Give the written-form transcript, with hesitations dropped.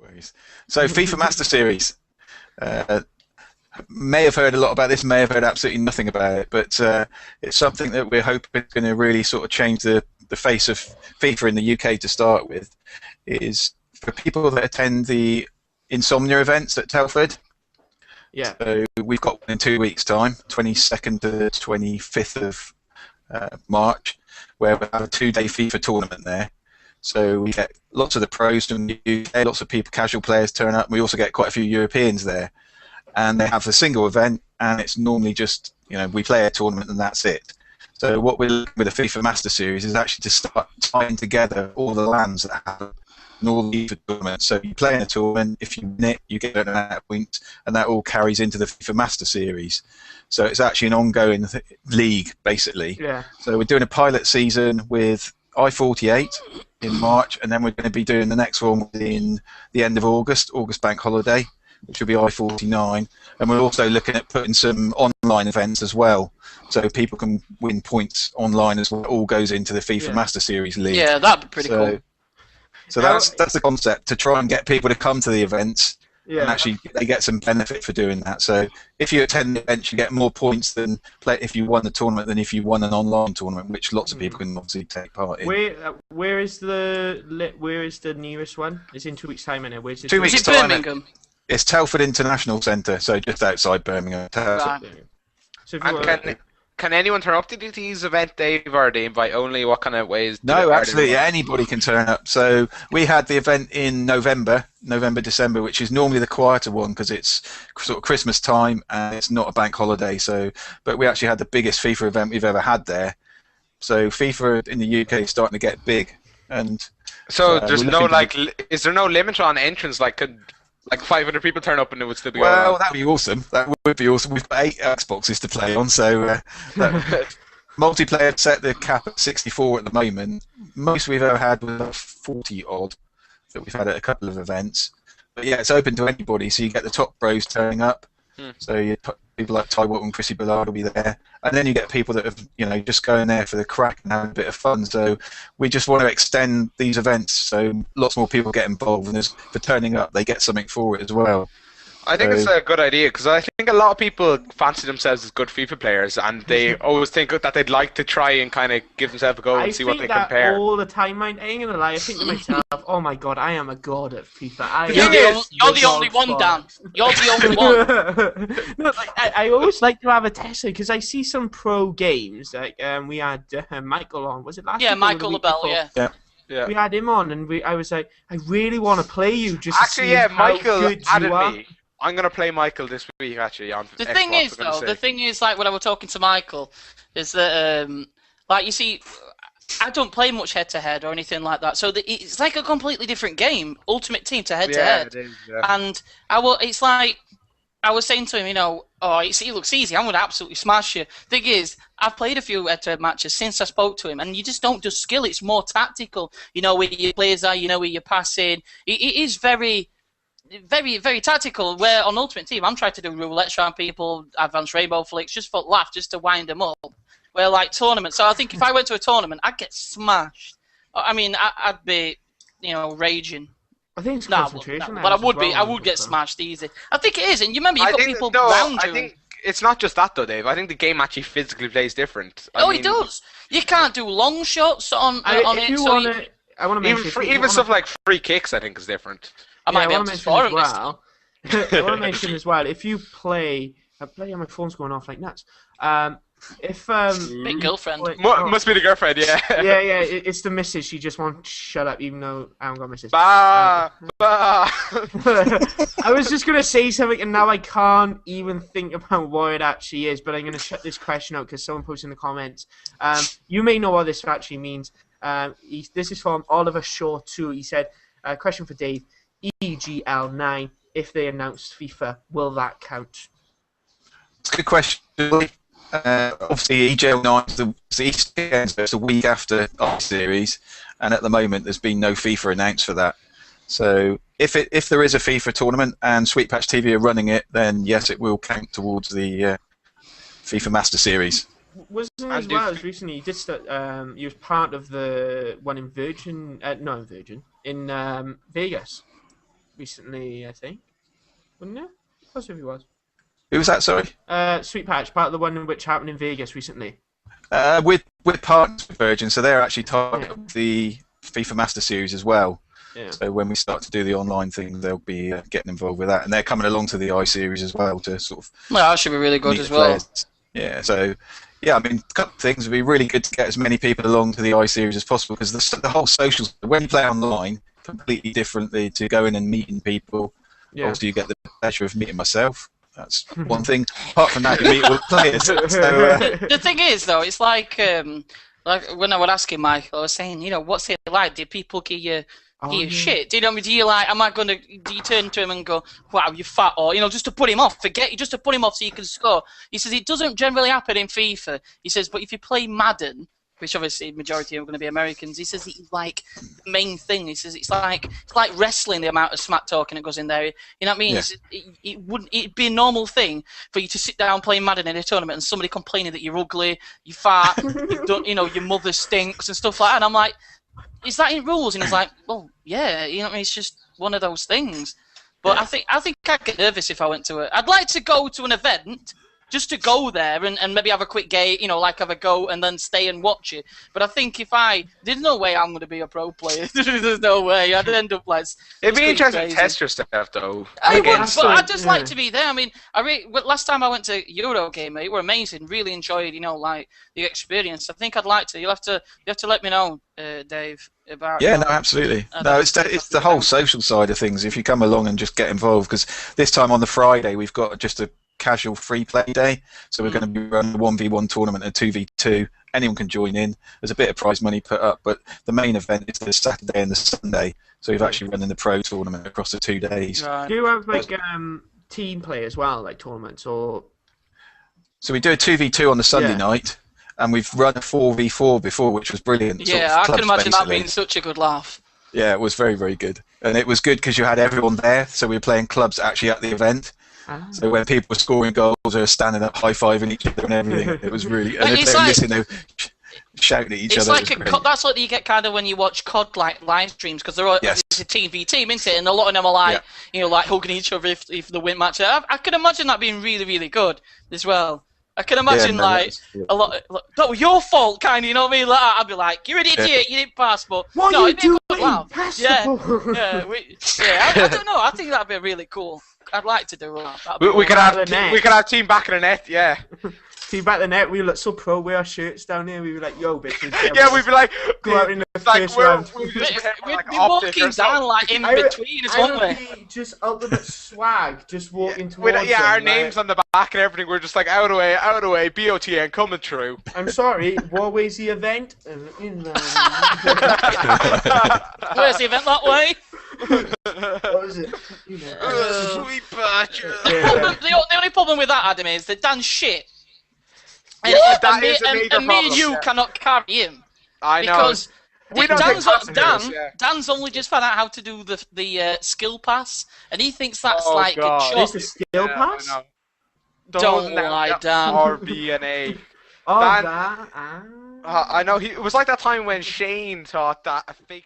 worries. So FIFA Master Series. May have heard a lot about this, may have heard absolutely nothing about it, but it's something that we're hoping is going to really sort of change the face of FIFA in the UK to start with. Is for people that attend the Insomnia events at Telford. Yeah. So we've got one in 2 weeks' time, 22nd to the 25th of March, where we have a 2-day FIFA tournament there. So we get lots of the pros from the UK, lots of people, casual players turn up. We also get quite a few Europeans there. And they have a single event, and it's normally just, we play a tournament and that's it. So what we're looking with the FIFA Master Series is actually to start tying together all the lands that happen in all the FIFA tournaments. So you play in a tournament, if you win it, you get an amount of points, and that all carries into the FIFA Master Series. So it's actually an ongoing league, basically. Yeah. So we're doing a pilot season with I-48 in March, and then we're going to be doing the next one in the end of August bank holiday, which will be I-49, and we're also looking at putting some online events as well, so people can win points online as well. It all goes into the FIFA Master Series League. Yeah, that'd be pretty cool. So that's the concept, to try and get people to come to the events, and actually they get some benefit for doing that. So if you attend the event, you get more points than if you won the tournament than if you won an online tournament, which lots of people can obviously take part in. Where is the nearest one? It's in 2 weeks' time, innit? Where's 2 weeks' Is it time. Birmingham? It's Telford International Centre, so just outside Birmingham. Right. So if Can anyone turn up to these event, Dave, or they invite only? What kind of ways? No, absolutely, anybody can turn up. So we had the event in November, December, which is normally the quieter one because it's sort of Christmas time and it's not a bank holiday. So, but we actually had the biggest FIFA event we've ever had there. So FIFA in the UK is starting to get big, and so there's no is there no limit on entrance? Could 500 people turn up and it would still be well, that'd be awesome. That would be awesome. We've got 8 Xboxes to play on, so multiplayer set the cap at 64 at the moment. Most we've ever had was 40 odd that we've had at a couple of events. But yeah, it's open to anybody. So you get the top pros turning up. So people like Ty Watt and Chrissy Ballard will be there, and then you get people that have just going there for the crack and having a bit of fun. So we just want to extend these events so lots more people get involved, and for turning up they get something for it as well. I think it's a good idea because I think a lot of people fancy themselves as good FIFA players, and they always think that they'd like to try and kind of give themselves a go and see what they compare. All the time, mate. I ain't gonna lie. I think to myself, "Oh my god, I am a god at FIFA." You're the only one, Dan. You're the only one. No, I always like to have a test because I see some pro games. We had Michael on. Was it last? Yeah, week Michael or the week LaBelle. before? Yeah. We had him on, and I was like, I really want to play you. Just actually, to see how Michael good added you are. me. I'm gonna play Michael this week actually on The Xbox, thing is, I'm gonna though, say. the thing is, when I was talking to Michael, is that, you see, I don't play much head-to-head or anything like that, so it's like a completely different game, Ultimate Team to head-to-head. Yeah, it is, And it's like, I was saying to him, it looks easy, I'm going to absolutely smash you. Thing is, I've played a few head-to-head matches since I spoke to him, and you just don't do skill, it's more tactical. Where your players are, where you're passing. It is very, very, very tactical, where on Ultimate Team, I'm trying to do roulette around people, advanced rainbow flicks, just for laugh, just to wind them up. Where, tournaments, so I think if I went to a tournament, I'd get smashed. I mean, I'd be, raging. I think it's concentration. But I would get smashed easy. I think it is, and you remember, you've got people round you. I think it's not just that, though, Dave. I think the game actually physically plays different. It does. You can't do long shots on it. I want to mention even stuff like free kicks, I think, is different. I might be able to score him this time. I want to mention as well, if you play... my phone's going off like nuts. Big girlfriend. Must be the girlfriend, yeah. Yeah, it's the missus. She just won't shut up, even though I haven't got a missus. Bah! I was just going to say something, and now I can't even think about what it actually is, but I'm going to shut this question out because someone posted in the comments. You may know what this actually means. This is from Oliver Shaw 2. He said, question for Dave. EGL9, if they announce FIFA, will that count? It's a good question. Obviously, EGL9 is the East End, so it's a week after our series, and at the moment there's been no FIFA announced for that. So if there is a FIFA tournament and Sweet Patch TV are running it, then yes, it will count towards the FIFA Master Series. Wasn't as well as recently you did start, you was part of the one in in Vegas. recently, I think. Wouldn't it? Possibly was. Who was that? Sorry. Sweet Patch, part of the one which happened in Vegas recently. We're partners with Virgin, so they're actually targeting the FIFA Masters Series as well. Yeah. So when we start to do the online thing, they'll be getting involved with that, and they're coming along to the I Series as well to sort of. Well, that should be really good as well. Players. Yeah. So, yeah, I mean, a couple of things would be really good to get as many people along to the I Series as possible because the whole socials when you play online completely differently to going and meeting people. Yeah. Also, you get the pleasure of meeting myself. That's one thing. Apart from that, you meet all the players. So, The thing is, though, it's like when I was asking Michael, I was saying, what's it like? Do people give you shit? Do you know what I mean? Do you do you turn to him and go, wow, you fat, or just to put him off, just to put him off so you can score? He says it doesn't generally happen in FIFA. He says, but if you play Madden, which obviously majority are going to be Americans, he says it's like the main thing. He says it's like wrestling, the amount of smack talking that goes in there. You know what I mean? Yeah. It'd be a normal thing for you to sit down playing Madden in a tournament and somebody complaining that you're ugly, you fat, your mother stinks and stuff like that. And I'm like, is that in rules? And he's like, well, yeah, what I mean? It's just one of those things. But yeah. I think I'd get nervous if I went to it. I'd like to go to an event just to go there and maybe have a quick game, have a go and then stay and watch it. But I think there's no way I'm going to be a pro player. There's no way. I'd end up like. It'd be interesting to test your stuff, though. I would, but I'd just like to be there. I mean, last time I went to Eurogame, it were amazing. Really enjoyed, the experience. I think I'd like to. You have to let me know, Dave. About, no, absolutely. No, it's the whole social side of things. If you come along and just get involved, because this time on the Friday we've got just a casual free play day, so we're going to be running a 1v1 tournament, a 2v2. Anyone can join in. There's a bit of prize money put up, but the main event is the Saturday and the Sunday. So we've actually running the pro tournament across the 2 days. Right. Do you have team play as well, like tournaments, or? So we do a 2v2 on the Sunday night. And we've run a 4v4 before, which was brilliant. Yeah, I can imagine that being such a good laugh. Yeah, it was very, very good. And it was good because you had everyone there, so we were playing clubs actually at the event. So when people were scoring goals, they were standing up, high-fiving each other and everything. It was really... And if they were missing, they were shouting at each other. That's what you get kind of when you watch COD live streams, because it's a team v team, isn't it? And a lot of them are like, like hugging each other if they win matches. I can imagine that being really, really good as well. I can imagine a lot. That was your fault, kind of. You know what I mean? Like, I'd be like, "You're an idiot. You didn't pass." But what no, are you doing? Pass the ball. I don't know. I think that'd be really cool. I'd like to do that. We could have team back in the net. Yeah. Team back in the net. We look so pro. Wear our shirts down here. We'd be like, "Yo, bitches." Yeah, we'd be like, go out in the first round. We'd be walking down in between us, wouldn't we? Just ultimate swag, just walking towards them. Yeah, our names on the back and everything. We're just like, out of the way, BOTN coming through. I'm sorry, Warway's the event. Where's the event that way? What is it? Sweet purchase. The only problem with that, Adam, is that Dan's shit. And me and you cannot carry him. I know. Because Dan's only just found out how to do the skill pass, and he thinks that's a chop. There's the skill pass? Don't lie, Dan. RBNA. Oh, Dan, I know. It was like that time when Shane thought that a fake